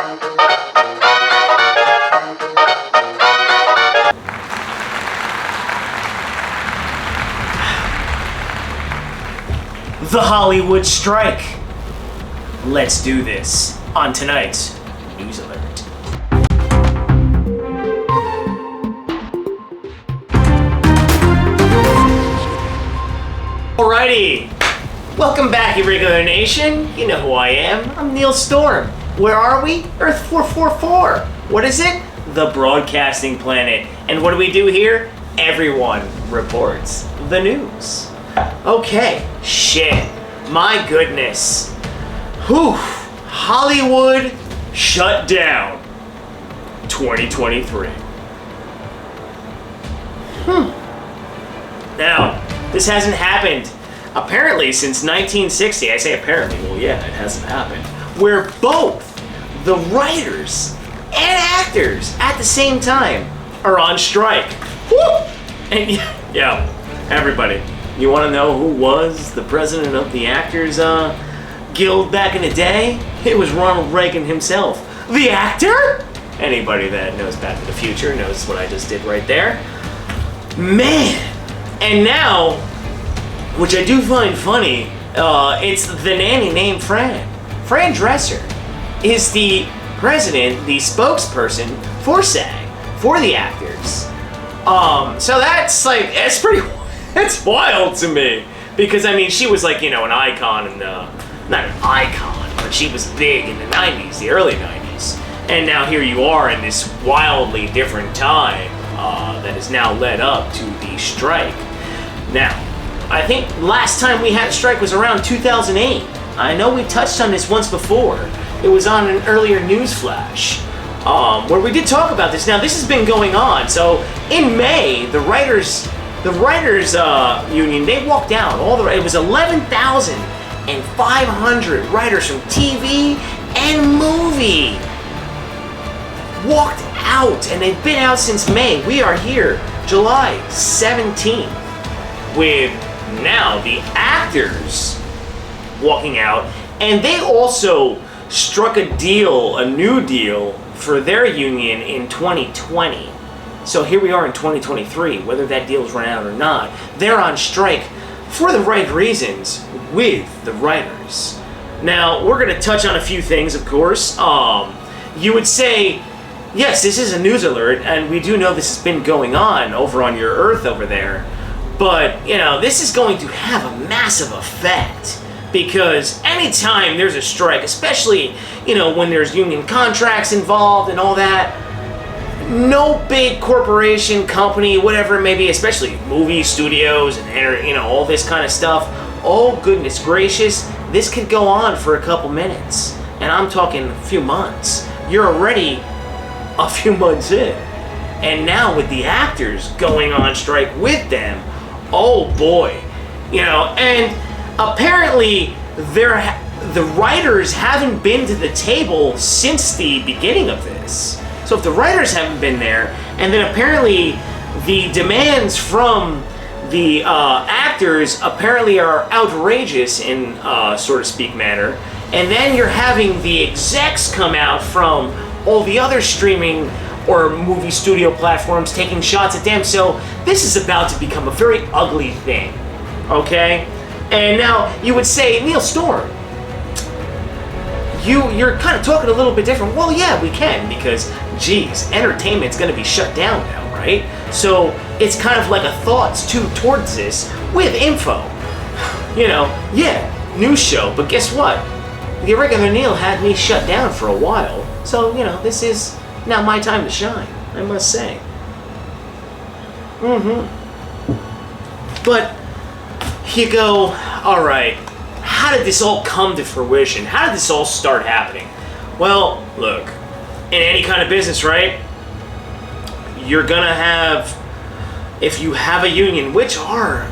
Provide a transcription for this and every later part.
The Hollywood strike. Let's do this on tonight's News Alert. Alrighty, welcome back, Irregular Nation. You know who I am. I'm Neil Storm. Where are we? Earth 444. What is it? The Broadcasting Planet. And what do we do here? Everyone reports the news. Okay, shit. My goodness. Whew. Hollywood shut down. 2023. Now, this hasn't happened apparently since 1960. I say apparently, well yeah, it hasn't happened. Where both the writers and actors at the same time are on strike. Woo! And yeah, everybody, you want to know who was the president of the Actors Guild back in the day? It was Ronald Reagan himself. The actor? Anybody that knows Back to the Future knows what I just did right there. Man! And now, which I do find funny, it's the nanny named Fran. Fran Dresser is the president, the spokesperson for SAG, for the actors. So that's like, it's wild to me. Because I mean, she was like, you know, an icon, and not an icon, but she was big in the 90s, the early 90s. And now here you are in this wildly different time that has now led up to the strike. Now, I think last time we had a strike was around 2008. I know we touched on this once before. It was on an earlier Newsflash, where we did talk about this. Now, this has been going on. So in May, the writers union, they walked out. It was 11,500 writers from TV and movie walked out, and they've been out since May. We are here, July 17th, with now the actors walking out, and they also struck a new deal for their union in 2020. So here we are in 2023, whether that deal's run out or not. They're on strike for the right reasons with the writers. Now, we're going to touch on a few things, of course. You would say, yes, this is a news alert, and we do know this has been going on over on your Earth over there. But, you know, this is going to have a massive effect. Because anytime there's a strike, especially, you know, when there's union contracts involved and all that, no big corporation, company, whatever it may be, especially movie studios and, you know, all this kind of stuff, oh goodness gracious, this could go on for a couple minutes. And I'm talking a few months. You're already a few months in. And now with the actors going on strike with them, oh boy. You know, and apparently the writers haven't been to the table since the beginning of this. So if the writers haven't been there, and then apparently the demands from the actors apparently are outrageous in so to speak manner, and then you're having the execs come out from all the other streaming or movie studio platforms taking shots at them. So this is about to become a very ugly thing, okay? And now you would say, Neil Storm, you're kind of talking a little bit different. Well, yeah, we can, because, geez, entertainment's going to be shut down now, right? So it's kind of like a thoughts towards this with info. You know, yeah, news show, but guess what? The Irregular Neil had me shut down for a while. So, you know, this is now my time to shine, I must say. But you go, all right, how did this all come to fruition? How did this all start happening? Well, look, in any kind of business, right? You're gonna have, if you have a union, which are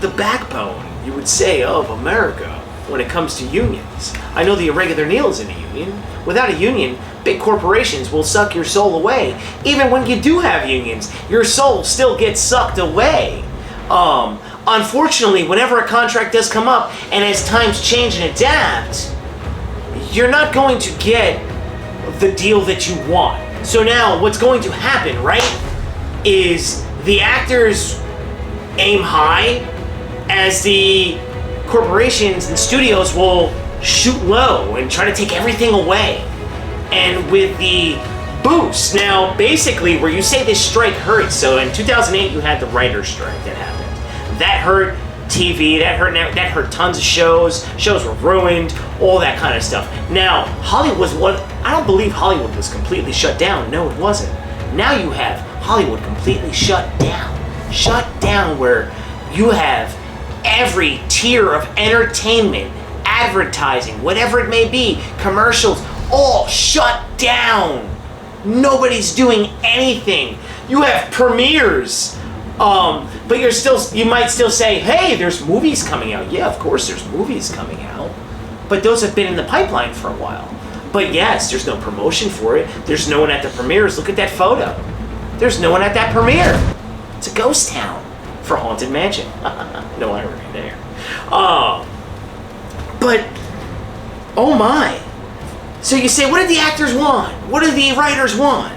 the backbone, you would say, of America when it comes to unions. I know the Irregular Neil is in a union. Without a union, big corporations will suck your soul away. Even when you do have unions, your soul still gets sucked away. Unfortunately, whenever a contract does come up, and as times change and adapt, you're not going to get the deal that you want. So now what's going to happen, right, is the actors aim high as the corporations and studios will shoot low and try to take everything away. And with the boost, now basically where you say this strike hurts, so in 2008 you had the writer's strike that happened. That hurt TV, that hurt tons of shows were ruined, all that kind of stuff. Now, I don't believe Hollywood was completely shut down. No, it wasn't. Now you have Hollywood completely shut down where you have every tier of entertainment, advertising, whatever it may be, commercials, all shut down. Nobody's doing anything. You have premieres, but you might still say, hey, there's movies coming out. Yeah, of course there's movies coming out, but those have been in the pipeline for a while. But yes, there's no promotion for it. There's no one at the premieres. Look at that photo. There's no one at that premiere. It's a ghost town for Haunted Mansion. No irony there. But, oh my. So you say, what do the actors want? What do the writers want?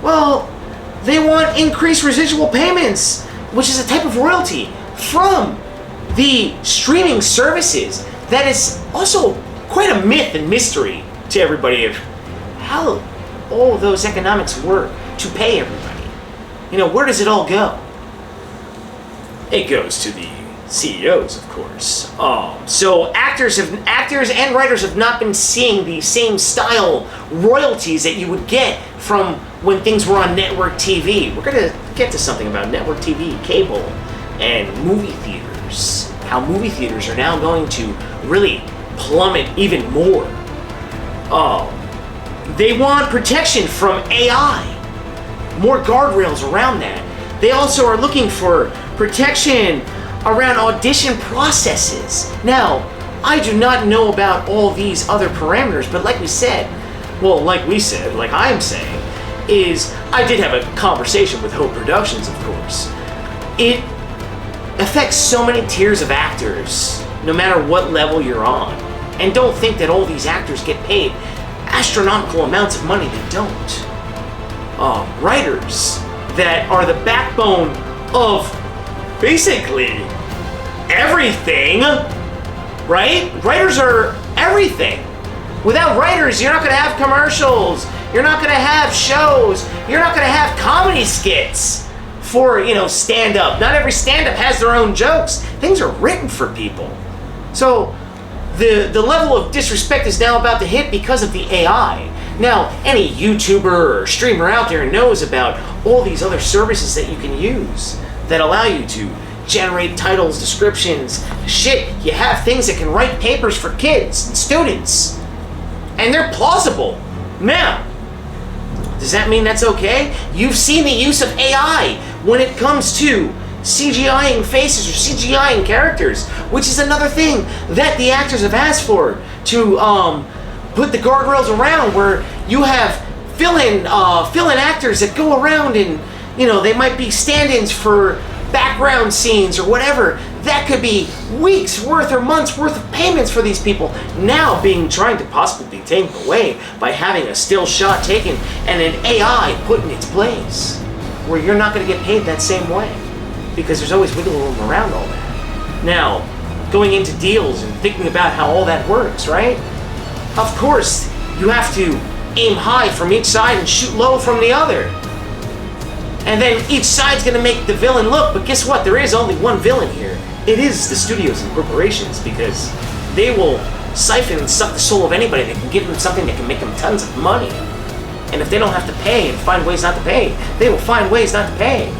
Well, they want increased residual payments, which is a type of royalty from the streaming services. That is also quite a myth and mystery to everybody of how all those economics work to pay everybody. You know, where does it all go? It goes to the CEOs, of course. So actors and writers have not been seeing the same style royalties that you would get from when things were on network TV. We're gonna get to something about network TV, cable, and movie theaters. How movie theaters are now going to really plummet even more. They want protection from AI. More guardrails around that. They also are looking for protection around audition processes. Now, I do not know about all these other parameters, but like I'm saying, is I did have a conversation with Hope Productions, of course. It affects so many tiers of actors, no matter what level you're on. And don't think that all these actors get paid astronomical amounts of money. They don't. Writers that are the backbone of basically everything, right? Writers are everything. Without writers, you're not going to have commercials. You're not going to have shows. You're not going to have comedy skits for, stand-up. Not every stand-up has their own jokes. Things are written for people. So the level of disrespect is now about to hit because of the AI. Now, any YouTuber or streamer out there knows about all these other services that you can use that allow you to generate titles, descriptions, shit. You have things that can write papers for kids and students. And they're plausible. Now, does that mean that's okay? You've seen the use of AI when it comes to CGIing faces or CGIing characters, which is another thing that the actors have asked for, to put the guardrails around, where you have fill-in actors that go around and, they might be stand-ins for background scenes or whatever. That could be weeks worth or months worth of payments for these people now trying to possibly be taken away by having a still shot taken and an AI put in its place, where you're not going to get paid that same way because there's always wiggle room around all that. Now, going into deals and thinking about how all that works, right? Of course, you have to aim high from each side and shoot low from the other. And then each side's gonna make the villain look, but guess what? There is only one villain here. It is the studios and corporations, because they will siphon and suck the soul of anybody that can give them something that can make them tons of money. And if they don't have to pay and find ways not to pay, they will find ways not to pay.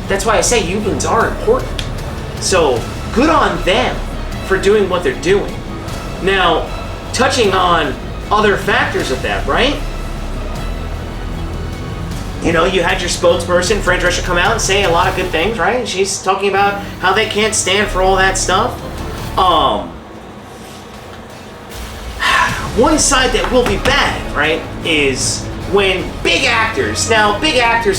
That's why I say unions are important. So good on them for doing what they're doing. Now, touching on other factors of that, right? You had your spokesperson, Fran Drescher, come out and say a lot of good things, right? She's talking about how they can't stand for all that stuff. One side that will be bad, right, is when big actors,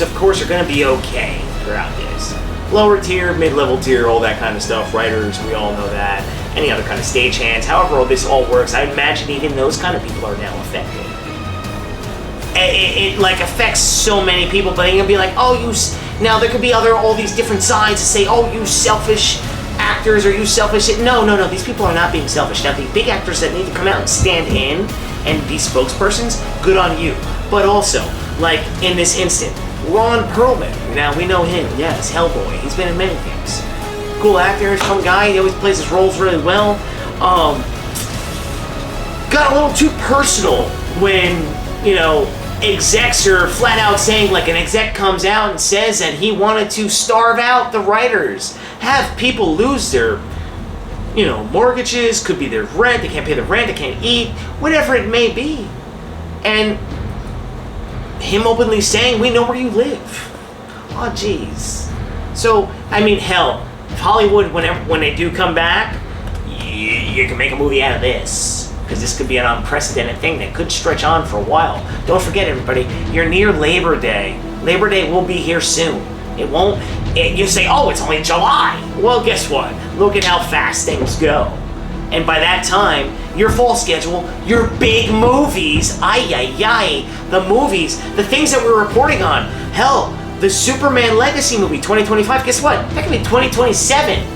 of course, are going to be okay throughout this. Lower tier, mid-level tier, all that kind of stuff, writers, we all know that. Any other kind of stagehands, however all this all works, I imagine even those kind of people are now affected. it like affects so many people, but they're gonna be like, oh, now there could be all these different sides to say, oh, you selfish actors or you selfish. No, these people are not being selfish. Now, the big actors that need to come out and stand in and be spokespersons, good on you. But also, like in this instant, Ron Perlman. Now, we know him. Yes, Hellboy. He's been in many things. Cool actor, fun guy. He always plays his roles really well. Got a little too personal when, execs are flat out saying, like an exec comes out and says that he wanted to starve out the writers, have people lose their, mortgages, could be their rent, they can't pay the rent, they can't eat, whatever it may be. And him openly saying, we know where you live. Oh, jeez. So, hell, if Hollywood, when they do come back, you can make a movie out of this. Because this could be an unprecedented thing that could stretch on for a while. Don't forget, everybody, you're near Labor Day. Labor Day will be here soon. It won't. You say, oh, it's only July. Well, guess what? Look at how fast things go. And by that time, your fall schedule, your big movies, the movies, the things that we're reporting on. Hell, the Superman Legacy movie, 2025, guess what? That could be 2027.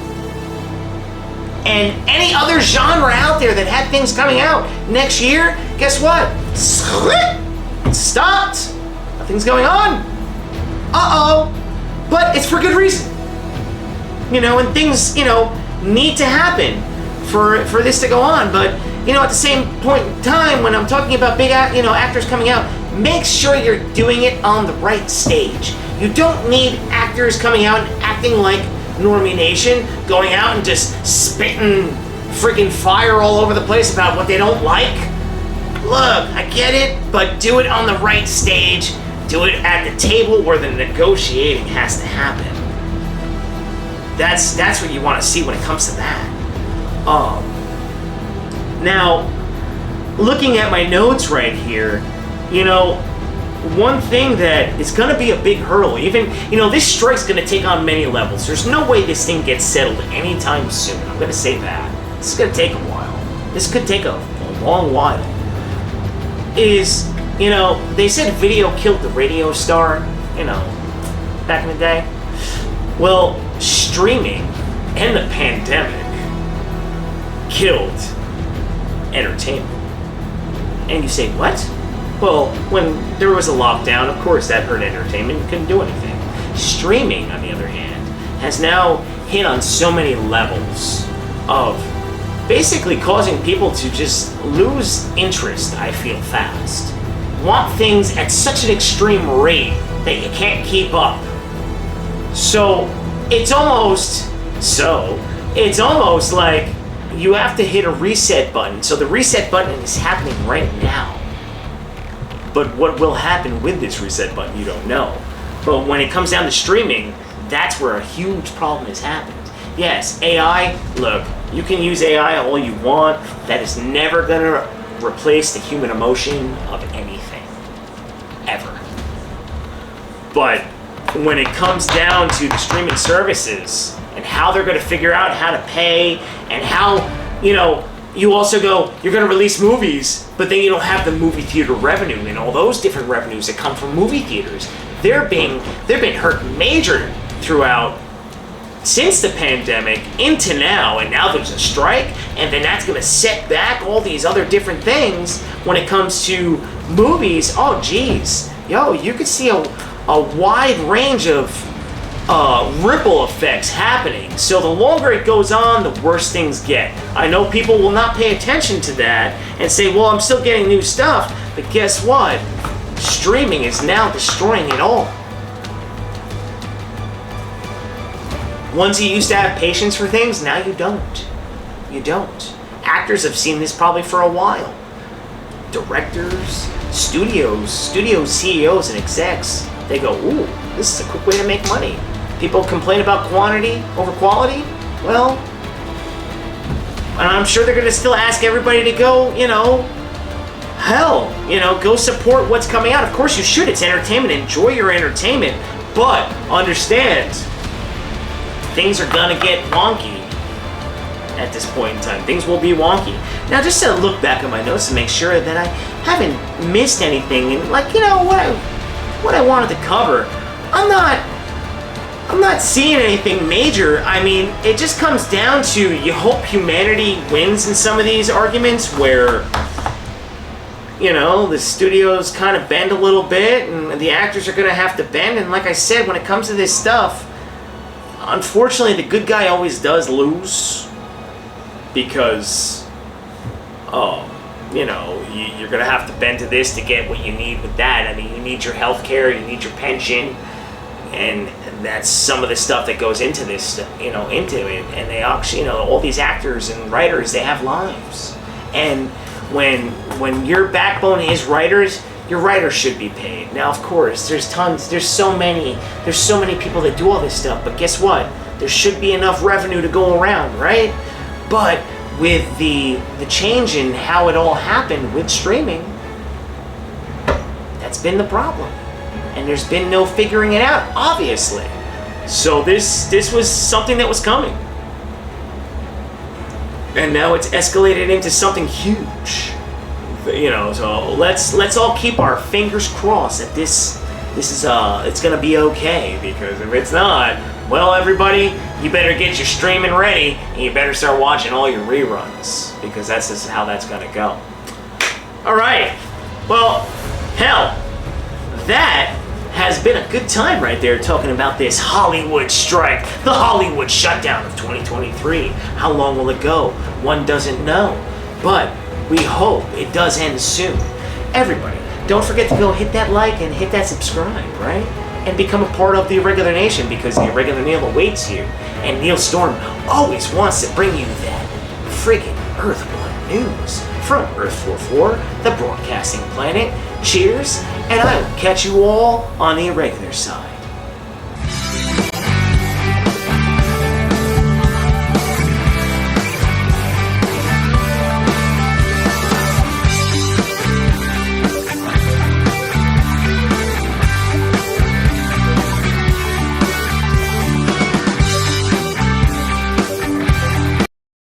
And any other genre out there that had things coming out next year, guess what? It stopped. Nothing's going on. But it's for good reason. And things, need to happen for this to go on. But, at the same point in time, when I'm talking about big, actors coming out, make sure you're doing it on the right stage. You don't need actors coming out and acting like Normie Nation, going out and just spitting freaking fire all over the place about what they don't like. Look, I get it, but do it on the right stage. Do it at the table where the negotiating has to happen. That's what you want to see when it comes to that. Now, looking at my notes right here, one thing that is going to be a big hurdle, even, this strike's going to take on many levels. There's no way this thing gets settled anytime soon. I'm going to say that. This is going to take a while. This could take a long while. They said video killed the radio star, back in the day. Well, streaming and the pandemic killed entertainment. And you say, what? Well, when there was a lockdown, of course that hurt entertainment. You couldn't do anything. Streaming, on the other hand, has now hit on so many levels of basically causing people to just lose interest, I feel, fast. Want things at such an extreme rate that you can't keep up. So, it's almost like you have to hit a reset button. So the reset button is happening right now. But what will happen with this reset button, you don't know. But when it comes down to streaming, that's where a huge problem has happened. Yes, AI, look, you can use AI all you want. That is never going to replace the human emotion of anything. Ever. But when it comes down to the streaming services and how they're going to figure out how to pay and how, you also go, you're going to release movies, but then you don't have the movie theater revenue and all those different revenues that come from movie theaters. They've been hurt major throughout since the pandemic into now, and now there's a strike, and then that's going to set back all these other different things when it comes to movies. Oh, geez. You could see a wide range of ripple effects happening. So the longer it goes on, the worse things get. I know people will not pay attention to that and say, well, I'm still getting new stuff. But guess what? Streaming is now destroying it all. Once you used to have patience for things, now you don't. You don't. Actors have seen this probably for a while. Directors, studio CEOs and execs, they go, ooh, this is a quick way to make money. People complain about quantity over quality. Well, and I'm sure they're going to still ask everybody to go, go support what's coming out. Of course you should. It's entertainment. Enjoy your entertainment. But understand, things are going to get wonky at this point in time. Things will be wonky. Now, just to look back at my notes and make sure that I haven't missed anything, and like, you know, what I wanted to cover, I'm not seeing anything major. I mean, it just comes down to, you hope humanity wins in some of these arguments where, you know, the studios kind of bend a little bit and the actors are going to have to bend. And like I said, when it comes to this stuff, unfortunately, the good guy always does lose because, you know, you're going to have to bend to this to get what you need with that. I mean, you need your health care, you need your pension, and that's some of the stuff that goes into this, you know, into it. And they actually, you know, all these actors and writers, they have lives. And when your backbone is writers, your writers should be paid. Now, of course, there's so many people that do all this stuff, but guess what? There should be enough revenue to go around, right? But with the change in how it all happened with streaming, that's been the problem. And there's been no figuring it out, obviously. So this was something that was coming. And now it's escalated into something huge. You know, so let's all keep our fingers crossed that this is it's gonna be okay, because if it's not, well, everybody, you better get your streaming ready and you better start watching all your reruns, because that's just how that's gonna go. Alright, well, hell, that has been a good time right there talking about this Hollywood strike, the Hollywood shutdown of 2023. How long will it go? One doesn't know, but we hope it does end soon. Everybody, don't forget to go hit that like and hit that subscribe, right? And become a part of the Irregular Nation, because the Irregular Neil awaits you. And Neil Storm always wants to bring you that friggin' Earth One news from Earth 44, the broadcasting planet. Cheers, and I will catch you all on the irregular side.